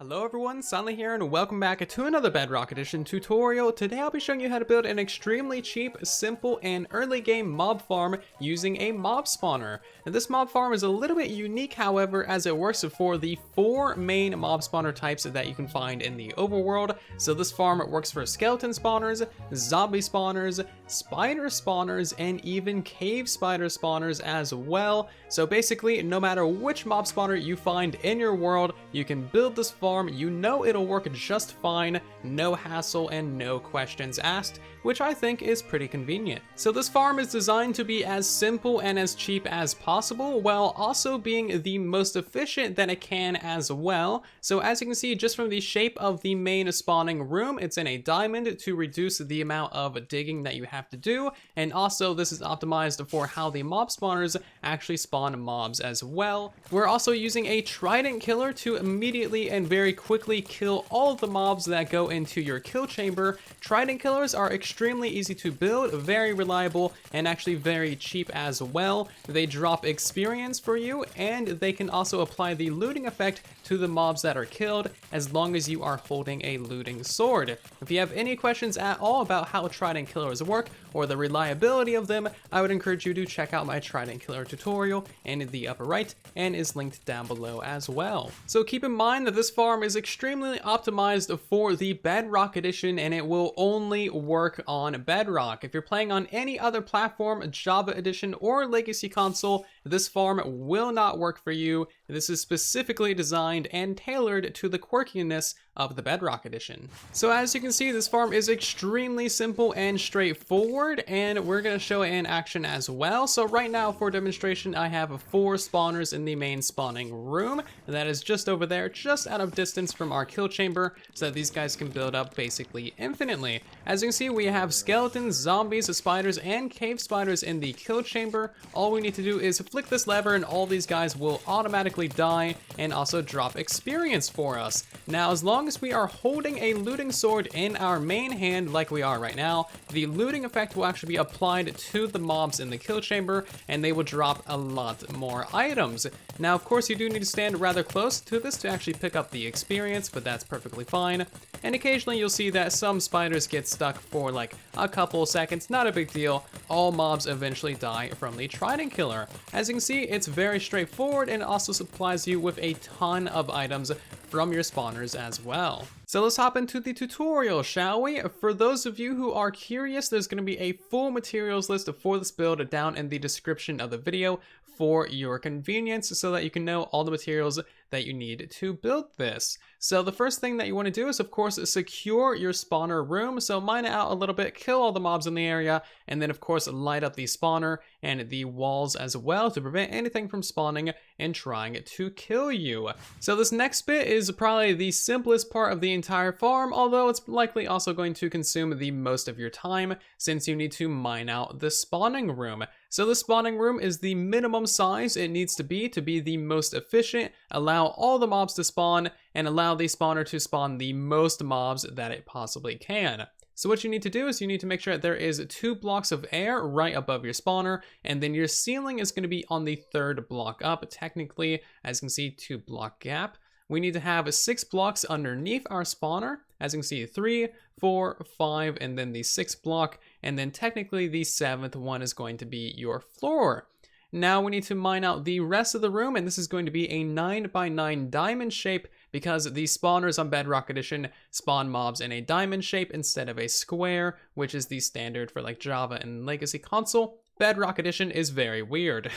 Hello everyone, Sunny here and welcome back to another Bedrock Edition tutorial. Today I'll be showing you how to build an extremely cheap, simple, and early game mob farm using a mob spawner. And this mob farm is a little bit unique, however, as it works for the 4 main mob spawner types that you can find in the overworld. So this farm works for skeleton spawners, zombie spawners, spider spawners, and even cave spider spawners as well. So basically, no matter which mob spawner you find in your world, you can build this farm. You know it'll work just fine, no hassle and no questions asked, which I think is pretty convenient. So this farm is designed to be as simple and as cheap as possible, while also being the most efficient that it can as well. So as you can see just from the shape of the main spawning room, it's in a diamond to reduce the amount of digging that you have to do, and also this is optimized for how the mob spawners actually spawn mobs as well. We're also using a trident killer to immediately and very quickly kill all of the mobs that go into your kill chamber. Trident killers are extremely easy to build, very reliable, and actually very cheap as well. They drop experience for you, and they can also apply the looting effect to the mobs that are killed as long as you are holding a looting sword. If you have any questions at all about how trident killers work or the reliability of them, I would encourage you to check out my trident killer tutorial in the upper right, and is linked down below as well. So keep in mind that this farm is extremely optimized for the Bedrock Edition, and it will only work on Bedrock. If you're playing on any other platform, Java Edition or Legacy console, this farm will not work for you. This is specifically designed and tailored to the quirkiness of the Bedrock Edition. So as you can see, this farm is extremely simple and straightforward, and we're going to show it in action as well. So right now for demonstration, I have 4 spawners in the main spawning room, and that is just over there, just out of distance from our kill chamber, so that these guys can build up basically infinitely. As you can see, we have skeletons, zombies, spiders, and cave spiders in the kill chamber. All we need to do is flick this lever and all these guys will automatically die and also drop experience for us. Now, as long as we are holding a looting sword in our main hand like we are right now, the looting effect will actually be applied to the mobs in the kill chamber, and they will drop a lot more items. Now, of course, you do need to stand rather close to this to actually pick up the experience, but that's perfectly fine. And occasionally you'll see that some spiders get stuck for like a couple seconds, not a big deal. All mobs eventually die from the trident killer. As you can see, it's very straightforward and also supplies you with a ton of items from your spawners as well. So let's hop into the tutorial, shall we? For those of you who are curious, there's going to be a full materials list for this build down in the description of the video for your convenience, so that you can know all the materials that you need to build this. So the first thing that you want to do is, of course, secure your spawner room. So mine it out a little bit, kill all the mobs in the area, and then of course light up the spawner and the walls as well to prevent anything from spawning and trying to kill you. So this next bit is probably the simplest part of the entire farm, although it's likely also going to consume the most of your time, since you need to mine out the spawning room. So the spawning room is the minimum size it needs to be the most efficient, allow all the mobs to spawn, and allow the spawner to spawn the most mobs that it possibly can. So what you need to do is you need to make sure that there is 2 blocks of air right above your spawner, and then your ceiling is going to be on the 3rd block up, technically, as you can see, 2 block gap. We need to have 6 blocks underneath our spawner, as you can see, 3, 4, 5, and then the 6th block, and then technically the 7th one is going to be your floor. Now we need to mine out the rest of the room, and this is going to be a 9x9 diamond shape, because the spawners on Bedrock Edition spawn mobs in a diamond shape instead of a square, which is the standard for like Java and Legacy console. Bedrock Edition is very weird.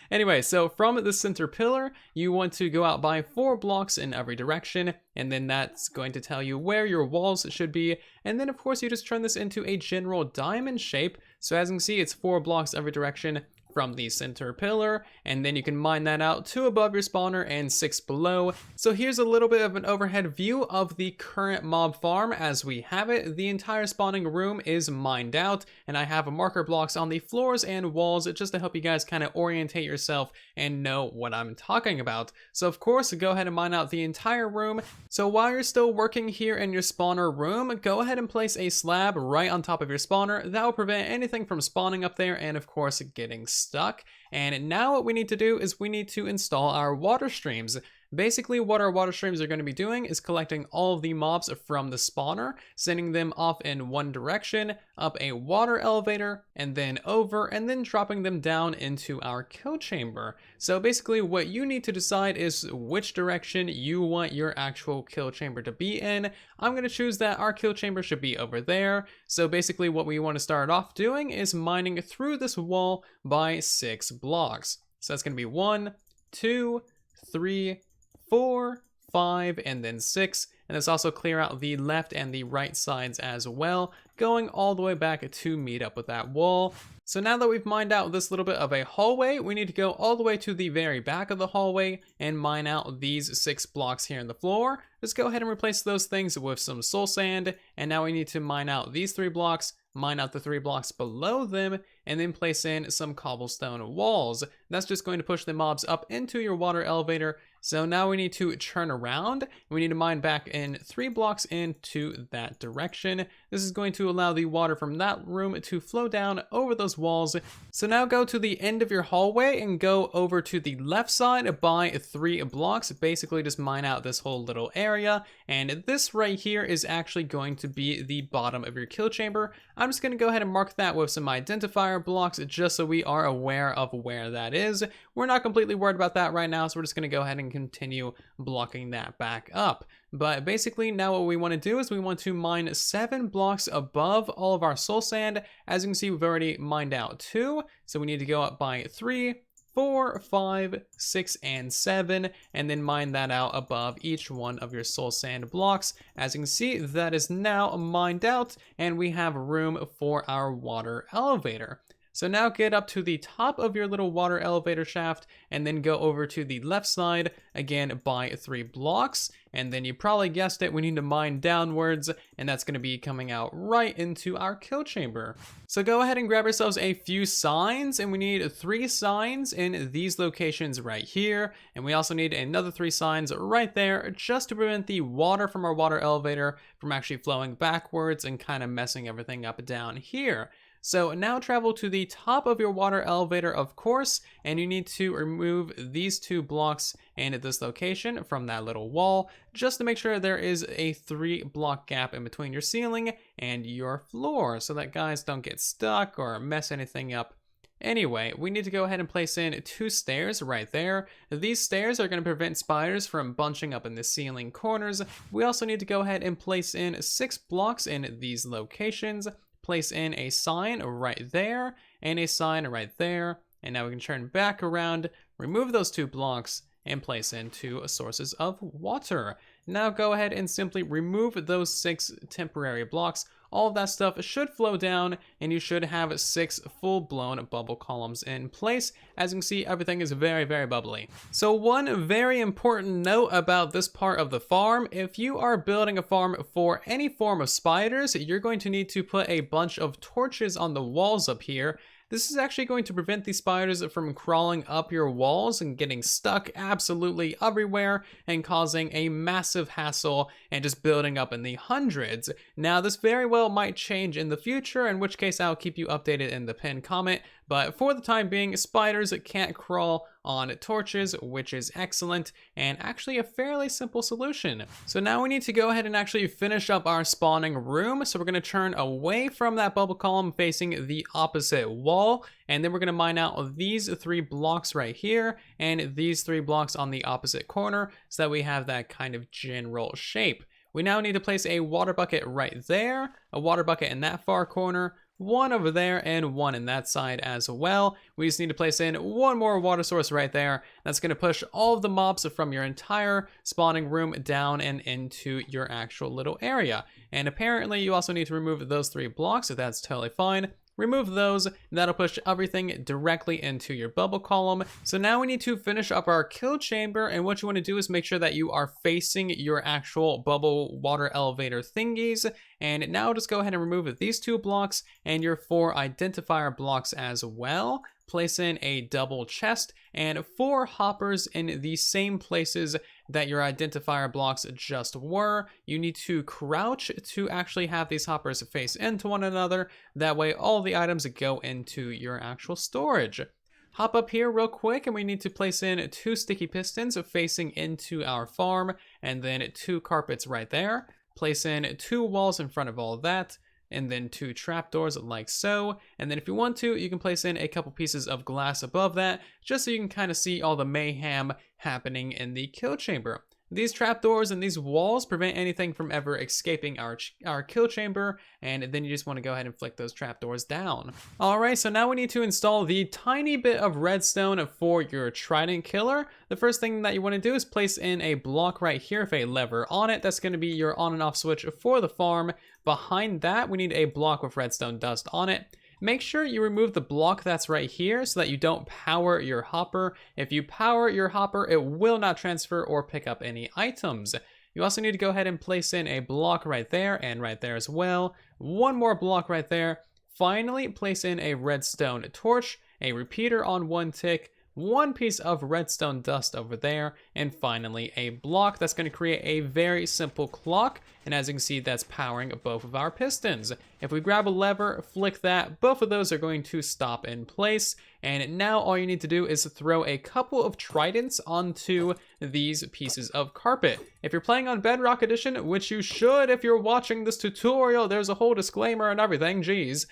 Anyway, so from the center pillar, you want to go out by 4 blocks in every direction, and then that's going to tell you where your walls should be. And then of course you just turn this into a general diamond shape. So as you can see, it's 4 blocks every direction from the center pillar, and then you can mine that out 2 above your spawner and 6 below. So here's a little bit of an overhead view of the current mob farm as we have it. The entire spawning room is mined out, and I have marker blocks on the floors and walls just to help you guys kind of orientate yourself and know what I'm talking about. So of course, go ahead and mine out the entire room. So while you're still working here in your spawner room, go ahead and place a slab right on top of your spawner. That will prevent anything from spawning up there and of course getting stuck. And now what we need to do is we need to install our water streams. Basically, what our water streams are going to be doing is collecting all of the mobs from the spawner, sending them off in one direction, up a water elevator, and then over, and then dropping them down into our kill chamber. So basically, what you need to decide is which direction you want your actual kill chamber to be in. I'm going to choose that our kill chamber should be over there. So basically, what we want to start off doing is mining through this wall by 6 blocks. So that's going to be 1, 2, 3, 4, 5, and then 6. And let's also clear out the left and the right sides as well, going all the way back to meet up with that wall. So now that we've mined out this little bit of a hallway, we need to go all the way to the very back of the hallway and mine out these 6 blocks here in the floor. Let's go ahead and replace those things with some soul sand. And now we need to mine out these 3 blocks, mine out the 3 blocks below them, and then place in some cobblestone walls. That's just going to push the mobs up into your water elevator. So now we need to turn around. We need to mine back in 3 blocks into that direction. This is going to allow the water from that room to flow down over those walls. So now go to the end of your hallway and go over to the left side by 3 blocks. Basically just mine out this whole little area. And this right here is actually going to be the bottom of your kill chamber. I'm just going to go ahead and mark that with some identifier blocks just so we are aware of where that is. We're not completely worried about that right now, so we're just going to go ahead and continue blocking that back up. But basically now what we want to do is we want to mine 7 blocks above all of our soul sand. As you can see, we've already mined out 2, so we need to go up by 3, 4, 5, 6, and 7, and then mine that out above each one of your soul sand blocks. As you can see, that is now mined out, and we have room for our water elevator. So now get up to the top of your little water elevator shaft and then go over to the left side again by 3 blocks. And then you probably guessed it, we need to mine downwards, and that's going to be coming out right into our kill chamber. So go ahead and grab yourselves a few signs, and we need 3 signs in these locations right here. And we also need another 3 signs right there just to prevent the water from our water elevator from actually flowing backwards and kind of messing everything up down here. So now travel to the top of your water elevator, of course, and you need to remove these 2 blocks and at this location from that little wall, just to make sure there is a 3 block gap in between your ceiling and your floor, so that guys don't get stuck or mess anything up. Anyway, we need to go ahead and place in 2 stairs right there. These stairs are going to prevent spiders from bunching up in the ceiling corners. We also need to go ahead and place in 6 blocks in these locations. Place in a sign right there and a sign right there. And now we can turn back around, remove those 2 blocks, and place in 2 sources of water. Now go ahead and simply remove those 6 temporary blocks. All of that stuff should flow down, and you should have 6 full-blown bubble columns in place. As you can see, everything is very, very bubbly. So one very important note about this part of the farm: if you are building a farm for any form of spiders, you're going to need to put a bunch of torches on the walls up here. This is actually going to prevent these spiders from crawling up your walls and getting stuck absolutely everywhere and causing a massive hassle and just building up in the hundreds. Now, this very well might change in the future, in which case I'll keep you updated in the pinned comment. But for the time being, spiders can't crawl on torches, which is excellent and actually a fairly simple solution. So now we need to go ahead and actually finish up our spawning room. So we're going to turn away from that bubble column facing the opposite wall, and then we're going to mine out these 3 blocks right here and these 3 blocks on the opposite corner so that we have that kind of general shape. We now need to place a water bucket right there, a water bucket in that far corner, 1 over there, and 1 in that side as well. We just need to place in 1 more water source right there. That's going to push all of the mobs from your entire spawning room down and into your actual little area. And apparently you also need to remove those 3 blocks, so that's totally fine. Remove those, and that'll push everything directly into your bubble column. So now we need to finish up our kill chamber, and what you want to do is make sure that you are facing your actual bubble water elevator thingies. And now just go ahead and remove these 2 blocks and your 4 identifier blocks as well. Place in a double chest and 4 hoppers in the same places that your identifier blocks just were. You need to crouch to actually have these hoppers face into one another. That way all the items go into your actual storage. hop up here real quick, and we need to place in 2 sticky pistons facing into our farm, and then 2 carpets right there. Place in 2 walls in front of all of that, and then 2 trapdoors like so. And then if you want to, you can place in a couple pieces of glass above that, just so you can kind of see all the mayhem happening in the kill chamber. These trapdoors and these walls prevent anything from ever escaping our kill chamber, and then you just want to go ahead and flick those trapdoors down. Alright, so now we need to install the tiny bit of redstone for your Trident Killer. The first thing that you want to do is place in a block right here with a lever on it. That's going to be your on and off switch for the farm. Behind that, we need a block with redstone dust on it. Make sure you remove the block that's right here so that you don't power your hopper. If you power your hopper, it will not transfer or pick up any items. You also need to go ahead and place in a block right there and right there as well. One more block right there. Finally, place in a redstone torch, a repeater on 1 tick, 1 piece of redstone dust over there, and finally a block that's going to create a very simple clock. And as you can see, that's powering both of our pistons. If we grab a lever, flick that, both of those are going to stop in place. And now all you need to do is throw a couple of tridents onto these pieces of carpet. If you're playing on Bedrock Edition, which you should if you're watching this tutorial, there's a whole disclaimer and everything, geez.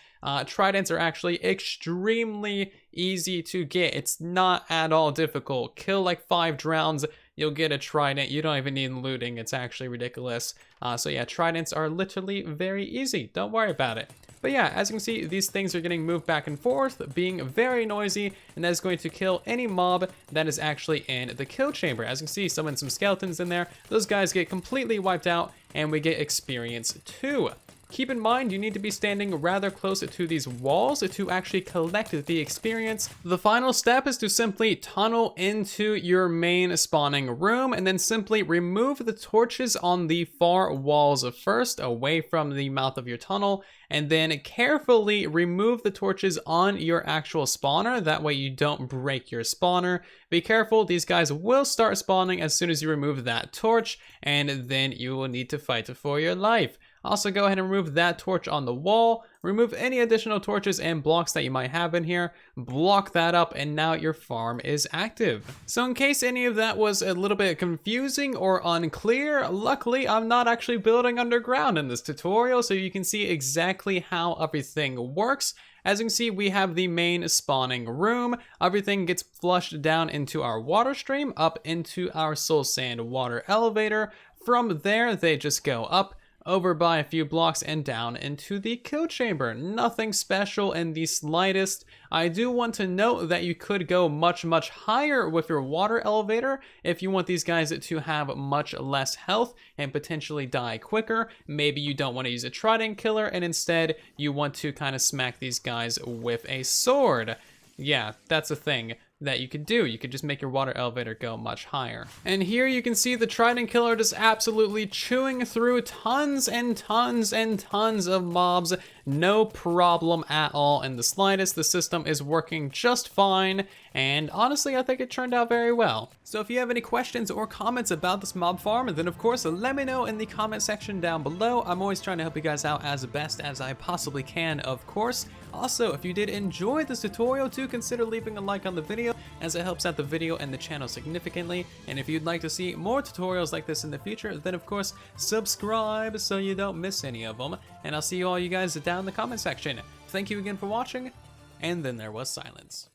Tridents are actually extremely easy to get. It's not at all difficult. Kill like 5 drowns, you'll get a trident. You don't even need looting. It's actually ridiculous. So yeah, tridents are literally very easy. Don't worry about it. But yeah, as you can see, these things are getting moved back and forth, being very noisy, and that is going to kill any mob that is actually in the kill chamber. As you can see, summon some skeletons in there. Those guys get completely wiped out, and we get experience too. Keep in mind, you need to be standing rather close to these walls to actually collect the experience. The final step is to simply tunnel into your main spawning room and then simply remove the torches on the far walls first, away from the mouth of your tunnel, and then carefully remove the torches on your actual spawner. That way you don't break your spawner. Be careful, these guys will start spawning as soon as you remove that torch, and then you will need to fight for your life. Also, go ahead and remove that torch on the wall. Remove any additional torches and blocks that you might have in here. Block that up, and now your farm is active. So in case any of that was a little bit confusing or unclear, luckily I'm not actually building underground in this tutorial, so you can see exactly how everything works. As you can see, we have the main spawning room. Everything gets flushed down into our water stream, up into our soul sand water elevator. From there, they just go up, over by a few blocks, and down into the kill chamber. Nothing special in the slightest. I do want to note that you could go much higher with your water elevator if you want these guys to have much less health and potentially die quicker. Maybe you don't want to use a Trident Killer and instead you want to kind of smack these guys with a sword. Yeah, that's a thing that you could do. You could just make your water elevator go much higher. And here you can see the Trident Killer just absolutely chewing through tons and tons and tons of mobs. No problem at all in the slightest. The system is working just fine, and honestly, I think it turned out very well. So if you have any questions or comments about this mob farm, then of course let me know in the comment section down below. I'm always trying to help you guys out as best as I possibly can, of course. Also, if you did enjoy this tutorial, do consider leaving a like on the video, as it helps out the video and the channel significantly. And if you'd like to see more tutorials like this in the future, then of course subscribe so you don't miss any of them. And I'll see you guys down in the comment section. Thank you again for watching, and then there was silence.